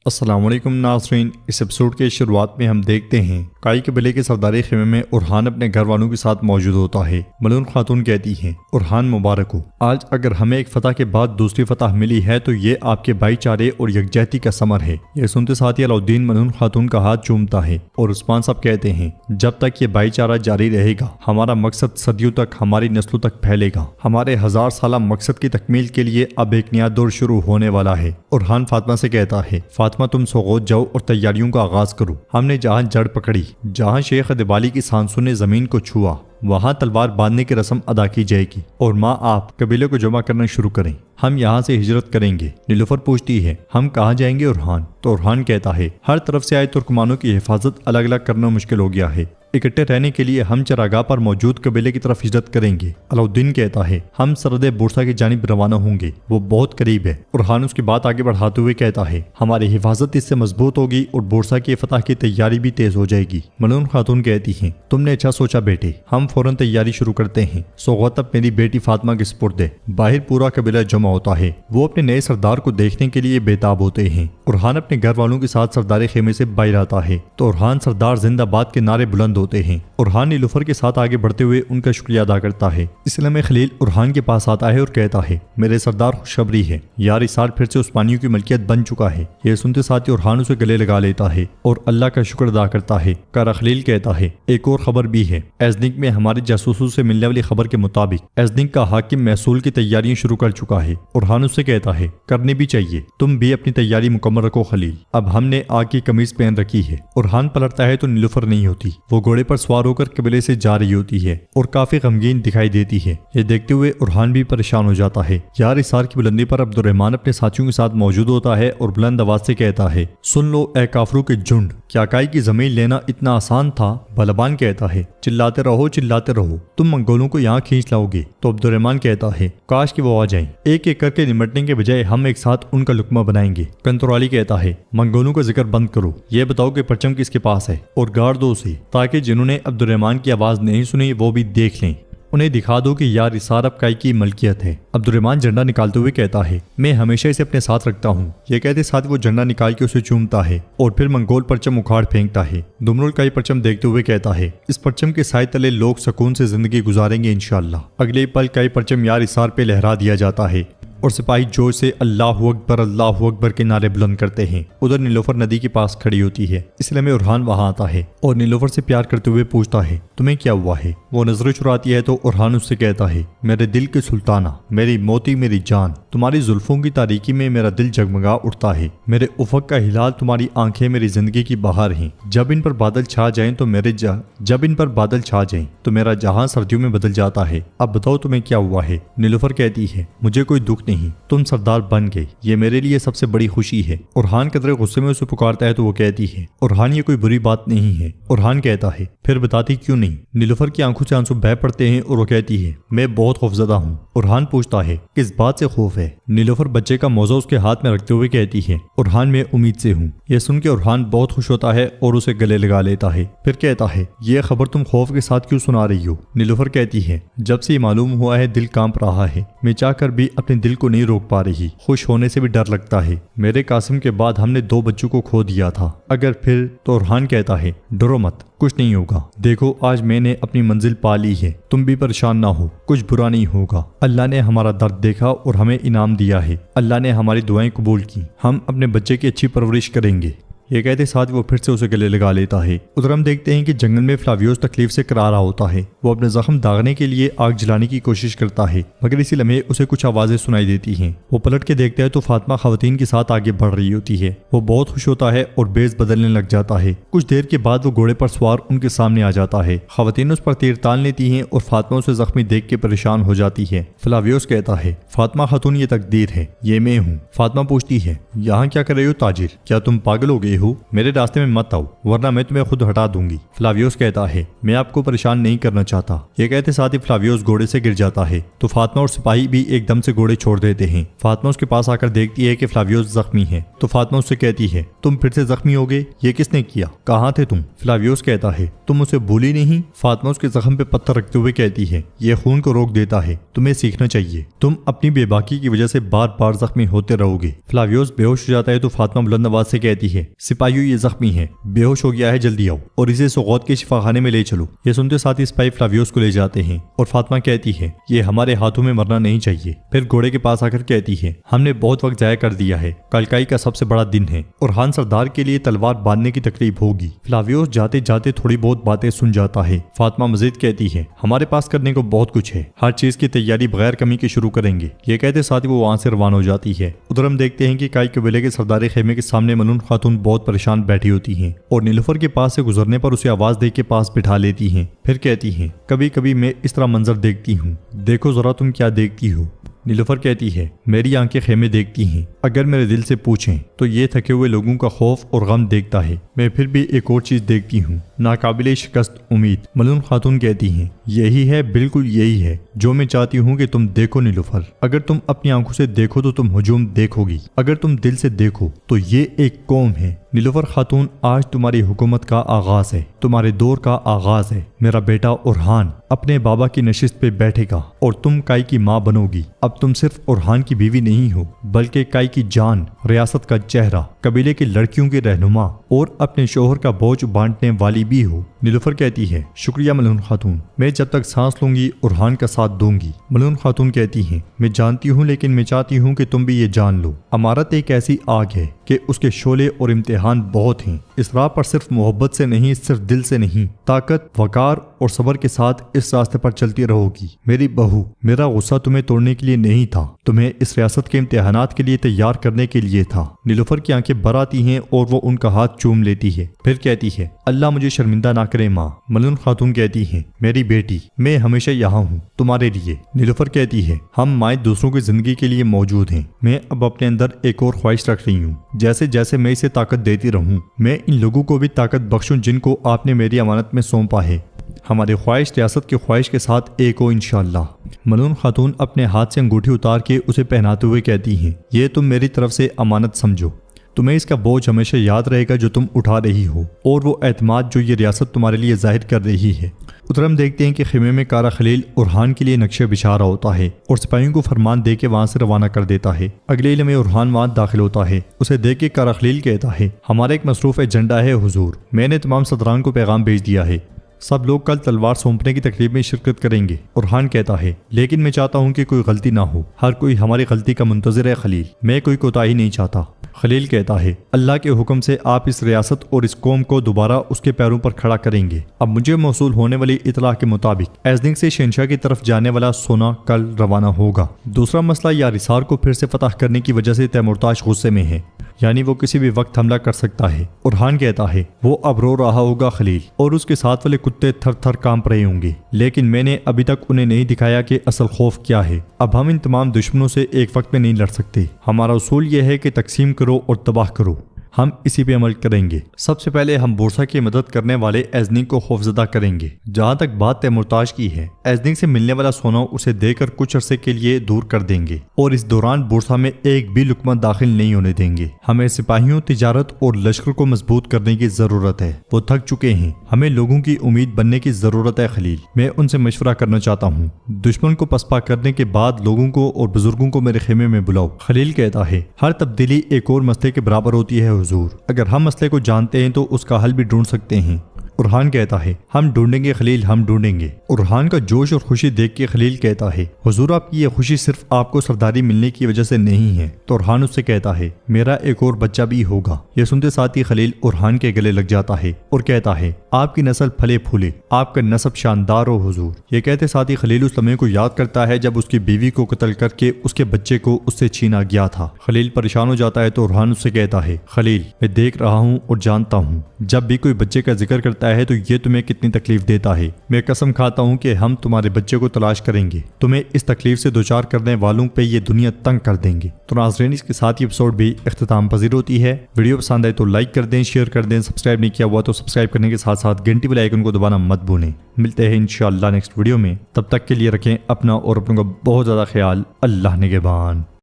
السلام علیکم ناظرین، اس ایپیسوڈ کے شروعات میں ہم دیکھتے ہیں کائی قبیلے کے سرداری خیمے میں اورحان اپنے گھر والوں کے ساتھ موجود ہوتا ہے۔ ملعون خاتون کہتی ہیں، اورحان مبارک ہو، آج اگر ہمیں ایک فتح کے بعد دوسری فتح ملی ہے تو یہ آپ کے بھائی چارے اور یکجہتی کا ثمر ہے۔ یہ سنتے ساتھ ہی علاؤالدین ملعون خاتون کا ہاتھ چومتا ہے اور عثمان صاحب کہتے ہیں، جب تک یہ بھائی چارہ جاری رہے گا ہمارا مقصد صدیوں تک ہماری نسلوں تک پھیلے گا۔ ہمارے 1000 سالہ مقصد کی تکمیل کے لیے اب ایک نیا دور شروع ہونے والا ہے۔ اورحان فاطمہ سے کہتا ہے، فاطمہ تم سوغوت جاؤ اور تیاریوں کا آغاز کرو۔ ہم نے جہاں جڑ پکڑی، جہاں شیخ ادیبالی کی سانسوں نے زمین کو چھوا، وہاں تلوار باندھنے کی رسم ادا کی جائے گی اور ماں آپ قبیلے کو جمع کرنا شروع کریں۔ ہم یہاں سے ہجرت کریں گے۔ نیلوفر پوچھتی ہے، ہم کہاں جائیں گے اورحان؟ تو اورحان کہتا ہے، ہر طرف سے آئے ترکمانوں کی حفاظت الگ الگ کرنا مشکل ہو گیا ہے، اکٹھے رہنے کے لیے ہم چراگاہ پر موجود قبیلے کی طرف ہجرت کریں گے۔ علاؤالدین کہتا ہے، ہم سرحد بورسا کی جانب روانہ ہوں گے، وہ بہت قریب ہے۔ اورحان اس کی بات آگے بڑھاتے ہوئے کہتا ہے، ہماری حفاظت اس سے مضبوط ہوگی اور بورسا کی فتح کی تیاری بھی تیز ہو جائے گی۔ ملعون خاتون کہتی ہیں، تم نے اچھا سوچا بیٹے، ہم فوراً تیاری شروع کرتے ہیں۔ سوغوت اب میری بیٹی فاطمہ کے سپرد ہے۔ باہر پورا قبیلہ جمع ہوتا ہے، وہ اپنے نئے سردار کو دیکھنے کے لیے بےتاب ہوتے ہیں۔ اورحان اپنے گھر والوں کے ساتھ سرداری خیمے سے باہر آتا ہے تو اورحان سردار زندہ باد کے نعرے بلند ہوتے ہیں۔ اورحان نیلوفر کے ساتھ آگے بڑھتے ہوئے ان کا شکریہ ادا کرتا ہے۔ اسلام خلیل اورحان کے پاس آتا ہے اور کہتا ہے، میرے سردار خوشخبری ہے، یار اس سال پھر سے عثمانیوں کی ملکیت بن چکا ہے۔ یہ سنتے ساتھ ہی اورحان اسے گلے لگا لیتا ہے اور اللہ کا شکر ادا کرتا ہے۔ کارا خلیل کہتا ہے، ایک اور خبر بھی ہے، ایزنک میں ہمارے جاسوسوں سے ملنے والی خبر کے مطابق ایزنک کا حاکم محصول کی تیاریاں شروع کر چکا ہے۔ اورحان اس سے کہتا ہے، کرنی بھی چاہیے، تم بھی اپنی تیاری مکمل رکھو خلیل، اب ہم نے آگ کی قمیض پہن رکھی ہے۔ اورحان پلٹتا ہے تو نیلوفر نہیں ہوتی، وہ گھوڑے پر سوار ہو کر قبیلے سے جا رہی ہوتی ہے اور کافی غمگین دکھائی دیتی ہے۔ یہ دیکھتے ہوئے اورحان بھی پریشان ہو جاتا ہے۔ یار اسار کی بلندی پر عبدالرحمن اپنے ساتھیوں کے ساتھ موجود ہوتا ہے اور بلند آواز سے کہتا ہے، سن لو اے کافروں کے جھنڈ، کیا کائی کی زمین لینا اتنا آسان تھا؟ بلبان کہتا ہے، چلاتے رہو، تم منگولوں کو یہاں کھینچ لاؤ گے۔ تو عبدالرحمن کہتا ہے، کاش کہ وہ آ جائیں، ایک ایک کر کے نمٹنے کے بجائے ہم ایک ساتھ ان کا لقمہ بنائیں گے۔ کنترالی کہتا ہے، منگولوں کا ذکر بند کرو، یہ بتاؤ کہ پرچم کس کے پاس ہے اور گاڑ دو اسے، تاکہ جنہوں نے عبدالرحمن کی آواز نہیں سنی وہ بھی دیکھ لیں، انہیں دکھا دو کہ یار اسار اب کائی کی ملکیت ہے۔ عبدالرحمن جھنڈا نکالتے ہوئے کہتا ہے، میں ہمیشہ اسے اپنے ساتھ رکھتا ہوں۔ یہ کہتے ساتھ وہ جھنڈا نکال کے اسے چومتا ہے اور پھر منگول پرچم اکھاڑ پھینکتا ہے۔ دمرل کائی پرچم دیکھتے ہوئے کہتا ہے، اس پرچم کے سائے تلے لوگ سکون سے زندگی گزاریں گے انشاءاللہ۔ اگلے پل کائی پرچم یار اسار پہ لہرا دیا جاتا ہے اور سپاہی جوش سے اللہ اکبر کے نعرے بلند کرتے ہیں۔ ادھر نیلوفر ندی کے پاس کھڑی ہوتی ہے، اس لیے میں اورحان وہاں آتا ہے اور نیلوفر سے پیار کرتے ہوئے پوچھتا ہے، تمہیں کیا ہوا ہے؟ وہ نظریں چراتی ہے تو اورحان اس سے کہتا ہے، میرے دل کے سلطانہ، میری موتی میری جان، تمہاری زلفوں کی تاریکی میں میرا دل جگمگا اٹھتا ہے، میرے افق کا ہلال تمہاری آنکھیں میری زندگی کی بہار ہیں، جب ان پر بادل چھا جائیں تو میرا جہاں سردیوں میں بدل جاتا ہے۔ اب بتاؤ تمہیں کیا ہوا ہے؟ نیلوفر کہتی ہے، مجھے کوئی دکھ نہیں، تم سردار بن گئے، یہ میرے لیے سب سے بڑی خوشی ہے۔ اورحان قدرے غصے میں اسے پکارتا ہے تو وہ کہتی ہے، اورحان یہ کوئی بری بات نہیں ہے۔ اورحان کہتا ہے، پھر بتاتی کیوں نہیں؟ نیلوفر کی آنکھوں سے آنسو بہہ پڑتے ہیں اور وہ کہتی ہے، میں بہت خوفزدہ ہوں۔ اورحان پوچھتا ہے، کس بات سے خوف ہے؟ نیلوفر بچے کا موزہ اس کے ہاتھ میں رکھتے ہوئے کہتی ہے، اورحان میں امید سے ہوں۔ یہ سن کے اورحان بہت خوش ہوتا ہے اور اسے گلے لگا لیتا ہے، پھر کہتا ہے، یہ خبر تم خوف کے ساتھ کیوں سنا رہی ہو؟ نیلوفر کہتی ہے، جب سے یہ معلوم ہوا ہے دل کانپ رہا ہے، میں چاہ کر بھی اپنے دل کو نہیں روک پا رہی، خوش ہونے سے بھی ڈر لگتا ہے۔ میرے قاسم کے بعد ہم نے 2 بچوں کو کھو دیا تھا، اگر پھر؟ تو اورحان کہتا ہے، ڈرو مت، کچھ نہیں ہوگا، دیکھو آج میں نے اپنی منزل پا لی ہے، تم بھی پریشان نہ ہو، کچھ برا نہیں ہوگا، اللہ نے ہمارا درد دیکھا اور ہمیں انعام دیا ہے، اللہ نے ہماری دعائیں قبول کی، ہم اپنے بچے کی اچھی پرورش کریں گے۔ یہ کہتے ساتھ وہ پھر سے اسے گلے لگا لیتا ہے۔ ادھر ہم دیکھتے ہیں کہ جنگل میں فلاویوس تکلیف سے کرا رہا ہوتا ہے، وہ اپنے زخم داغنے کے لیے آگ جلانے کی کوشش کرتا ہے، مگر اسی لمحے اسے کچھ آوازیں سنائی دیتی ہیں۔ وہ پلٹ کے دیکھتا ہے تو فاطمہ خواتین کے ساتھ آگے بڑھ رہی ہوتی ہے، وہ بہت خوش ہوتا ہے اور بیز بدلنے لگ جاتا ہے۔ کچھ دیر کے بعد وہ گھوڑے پر سوار ان کے سامنے آ جاتا ہے، خواتین اس پر تیر تان لیتی ہیں اور فاطمہ اسے زخمی دیکھ کے پریشان ہو جاتی ہے۔ فلاویوس کہتا ہے، فاطمہ خاتون یہ تقدیر ہے، یہ میں ہوں۔ فاطمہ پوچھتی ہے، یہاں کیا کر رہے ہو تاجر؟ کیا تم پاگل ہو گئے ہو میرے راستے میں مت آؤ ورنہ میں تمہیں خود ہٹا دوں گی۔ فلاویوس کہتا ہے میں آپ کو پریشان نہیں کرنا چاہتا۔ یہ کہتے ساتھ ہی فلاویوس گھوڑے سے گر جاتا ہے تو فاطمہ اور سپاہی بھی ایک دم سے گھوڑے چھوڑ دیتے ہیں۔ فاطمہ اس کے پاس آ کر دیکھتی ہے کہ فلاویوس زخمی ہے تو فاطمہ اس سے کہتی ہے تم پھر سے زخمی ہو گئے، یہ کس نے کیا، کہاں تھے تم؟ فلاویوس کہتا ہے تم اسے بھولی نہیں؟ فاطمہ اس کے زخم پہ پتھر رکھتے ہوئے کہتی ہے یہ خون کو روک دیتا ہے، تمہیں سیکھنا چاہیے، تم اپنی بے باکی کی وجہ سے بار بار زخمی ہوتے رہو گے۔ فلاویوس بے ہوش ہو جاتا ہے تو فاطمہ بلند آواز سے کہتی ہے سپاہیو یہ زخمی ہے، بے ہوش ہو گیا ہے، جلدی آؤ اور اسے سوغوت کے شفا خانے میں لے چلو۔ یہ سنتے ساتھ ہی سپاہی فلاویوس کو لے جاتے ہیں اور فاطمہ کہتی ہے یہ ہمارے ہاتھوں میں مرنا نہیں چاہیے۔ پھر گھوڑے کے پاس آ کر کہتی ہے ہم نے بہت وقت ضائع کر دیا ہے، کالکائی کا سب سے بڑا دن ہے اور خان سردار کے لیے تلوار باندھنے کی تقریب ہوگی۔ فلاویوس جاتے جاتے تھوڑی بہت باتیں سن جاتا ہے۔ فاطمہ مزید کہتی ہے ہمارے پاس کرنے کو بہت کچھ ہے، ہر چیز کی تیاری بغیر کمی کے شروع کریں گے۔ یہ کہتے ساتھ ہی وہ وہاں سے روانہ ہو جاتی ہے۔ ادھر ہم دیکھتے ہیں کہ کائی قبیلے کے سرداری خیمے کے سامنے ملون خاتون بہت پریشان بیٹھی ہوتی ہیں اور نیلوفر کے پاس سے گزرنے پر اسے آواز دے کے پاس بٹھا لیتی ہیں۔ پھر کہتی ہیں کبھی کبھی میں اس طرح منظر دیکھتی ہوں، دیکھو ذرا تم کیا دیکھتی ہو۔ نیلوفر کہتی ہے میری آنکھیں خیمے دیکھتی ہیں، اگر میرے دل سے پوچھیں تو یہ تھکے ہوئے لوگوں کا خوف اور غم دیکھتا ہے۔ میں پھر بھی ایک اور چیز دیکھتی ہوں، ناقابل شکست امید۔ ملون خاتون کہتی ہیں یہی ہے، بالکل یہی ہے جو میں چاہتی ہوں کہ تم دیکھو نیلوفر۔ اگر تم اپنی آنکھوں سے دیکھو تو تم ہجوم دیکھو گی، اگر تم دل سے دیکھو تو یہ ایک قوم ہے۔ نیلوفر خاتون آج تمہاری حکومت کا آغاز ہے، تمہارے دور کا آغاز ہے۔ میرا بیٹا اورحان اپنے بابا کی نشست پہ بیٹھے گا اور تم کائی کی ماں بنو گی۔ اب تم صرف اورحان کی بیوی نہیں ہو بلکہ کائی کی جان، ریاست کا چہرہ، قبیلے کی لڑکیوں کے رہنما اور اپنے شوہر کا بوجھ بانٹنے والی بھی ہو۔ نیلوفر کہتی ہے شکریہ ملون خاتون، میں جب تک سانس لوں گی اورحان کا ساتھ دوں گی۔ ملون خاتون کہتی ہیں میں جانتی ہوں لیکن میں چاہتی ہوں کہ تم بھی یہ جان لو، امارت ایک ایسی آگ ہے کہ اس کے شعلے اور امتحان بہت ہیں۔ اس راہ پر صرف محبت سے نہیں، صرف دل سے نہیں، طاقت، وقار اور صبر کے ساتھ اس راستے پر چلتی رہو گی۔ میری بہو، میرا غصہ تمہیں توڑنے کے لیے نہیں تھا، تمہیں اس ریاست کے امتحانات کے لیے تیار کرنے کے لیے تھا۔ نیلوفر کی آنکھیں بھر آتی ہیں اور وہ ان کا ہاتھ چوم لیتی ہے۔ پھر کہتی ہے اللہ مجھے شرمندہ نہ کرے ماں۔ ملون خاتون کہتی ہیں میری بیٹی، میں ہمیشہ یہاں ہوں تمہارے لیے۔ نیلوفر کہتی ہے ہم مائیں دوسروں کی زندگی کے لیے موجود ہیں، میں اب اپنے اندر ایک اور خواہش رکھ رہی ہوں، جیسے جیسے میں اسے طاقت دیتی رہوں میں ان لوگوں کو بھی طاقت بخشوں جن کو آپ نے میری امانت میں سونپا ہے۔ ہماری خواہش ریاست کی خواہش کے ساتھ ایک ہو انشاءاللہ۔ ملون خاتون اپنے ہاتھ سے انگوٹھی اتار کے اسے پہناتے ہوئے کہتی ہیں یہ تم میری طرف سے امانت سمجھو، تمہیں اس کا بوجھ ہمیشہ یاد رہے گا جو تم اٹھا رہی ہو اور وہ اعتماد جو یہ ریاست تمہارے لیے ظاہر کر رہی ہے۔ ادھر ہم دیکھتے ہیں کہ خیمے میں کارا خلیل اورحان کے لیے نقشہ بچھا رہا ہوتا ہے اور سپاہیوں کو فرمان دے کے وہاں سے روانہ کر دیتا ہے۔ اگلے لمحے اورحان وہاں داخل ہوتا ہے، اسے دیکھ کے کارا خلیل کہتا ہے ہمارا ایک مصروف ایجنڈا ہے حضور، میں نے تمام صدران کو پیغام بھیج دیا ہے، سب لوگ کل تلوار سونپنے کی تقریب میں شرکت کریں گے۔ اورحان کہتا ہے لیکن میں چاہتا ہوں کہ کوئی غلطی نہ ہو، ہر کوئی ہماری غلطی کا منتظر ہے خلیل، میں کوئی کوتاہی نہیں چاہتا۔ خلیل کہتا ہے اللہ کے حکم سے آپ اس ریاست اور اس قوم کو دوبارہ اس کے پیروں پر کھڑا کریں گے۔ اب مجھے موصول ہونے والی اطلاع کے مطابق ایزنگ سے شہنشاہ کی طرف جانے والا سونا کل روانہ ہوگا۔ دوسرا مسئلہ یارسار کو پھر سے فتح کرنے کی وجہ سے تیمورتاش غصے میں ہے، یعنی وہ کسی بھی وقت حملہ کر سکتا ہے۔ اورحان کہتا ہے وہ اب رو رہا ہوگا خلیل، اور اس کے ساتھ والے کتے تھر تھر کانپ رہے ہوں گے، لیکن میں نے ابھی تک انہیں نہیں دکھایا کہ اصل خوف کیا ہے۔ اب ہم ان تمام دشمنوں سے ایک وقت میں نہیں لڑ سکتے، ہمارا اصول یہ ہے کہ تقسیم کرو اور تباہ کرو، ہم اسی پہ عمل کریں گے۔ سب سے پہلے ہم بورسا کی مدد کرنے والے ایزنگ کو خوفزدہ کریں گے۔ جہاں تک بات تیمورتاش کی ہے، ایزنگ سے ملنے والا سونا اسے دے کر کچھ عرصے کے لیے دور کر دیں گے اور اس دوران بورسا میں ایک بھی لقمہ داخل نہیں ہونے دیں گے۔ ہمیں سپاہیوں، تجارت اور لشکر کو مضبوط کرنے کی ضرورت ہے، وہ تھک چکے ہیں، ہمیں لوگوں کی امید بننے کی ضرورت ہے خلیل، میں ان سے مشورہ کرنا چاہتا ہوں، دشمن کو پسپا کرنے کے بعد لوگوں کو اور بزرگوں کو میرے خیمے میں بلاؤ۔ خلیل کہتا ہے ہر تبدیلی ایک اور مسئلے کے برابر ہوتی ہے حضور، اگر ہم مسئلے کو جانتے ہیں تو اس کا حل بھی ڈھونڈ سکتے ہیں۔ اورحان کہتا ہے ہم ڈھونڈیں گے خلیل، ہم ڈھونڈیں گے۔ اورحان کا جوش اور خوشی دیکھ کے خلیل کہتا ہے حضور آپ کی یہ خوشی صرف آپ کو سرداری ملنے کی وجہ سے نہیں ہے۔ تو اورحان اس سے کہتا ہے میرا ایک اور بچہ بھی ہوگا۔ یہ سنتے ساتھ ہی خلیل اورحان کے گلے لگ جاتا ہے اور کہتا ہے آپ کی نسل پھلے پھولے، آپ کا نسب شاندار ہو حضور۔ یہ کہتے ساتھ ہی خلیل اس لمحے کو یاد کرتا ہے جب اس کی بیوی کو قتل کر کے اس کے بچے کو اس سے چھینا گیا تھا۔ خلیل پریشان ہو جاتا ہے تو اورحان اس سے کہتا ہے خلیل میں دیکھ رہا ہوں اور جانتا ہوں جب بھی کوئی بچے کا ذکر کرتا کرتا ہے تو یہ تمہیں کتنی تکلیف دیتا ہے۔ میں قسم کھاتا ہوں کہ ہم تمہارے بچے کو تلاش کریں گے، تمہیں اس تکلیف سے دوچار کرنے والوں پہ یہ دنیا تنگ کر دیں گے۔ تو ناظرین، اس کے ساتھ یہ ایپیسوڈ بھی اختتام پذیر ہوتی ہے۔ ویڈیو پسند آئے تو لائک کر دیں، شیئر کر دیں، سبسکرائب نہیں کیا ہوا تو سبسکرائب کرنے کے ساتھ ساتھ گھنٹی بیل آئیکن کو دبانا مت بھولیں۔ ملتے ہیں انشاءاللہ نیکسٹ ویڈیو میں، تب تک کے لیے رکھیں اپنا اور اپنوں کا بہت زیادہ خیال۔ اللہ نگہبان۔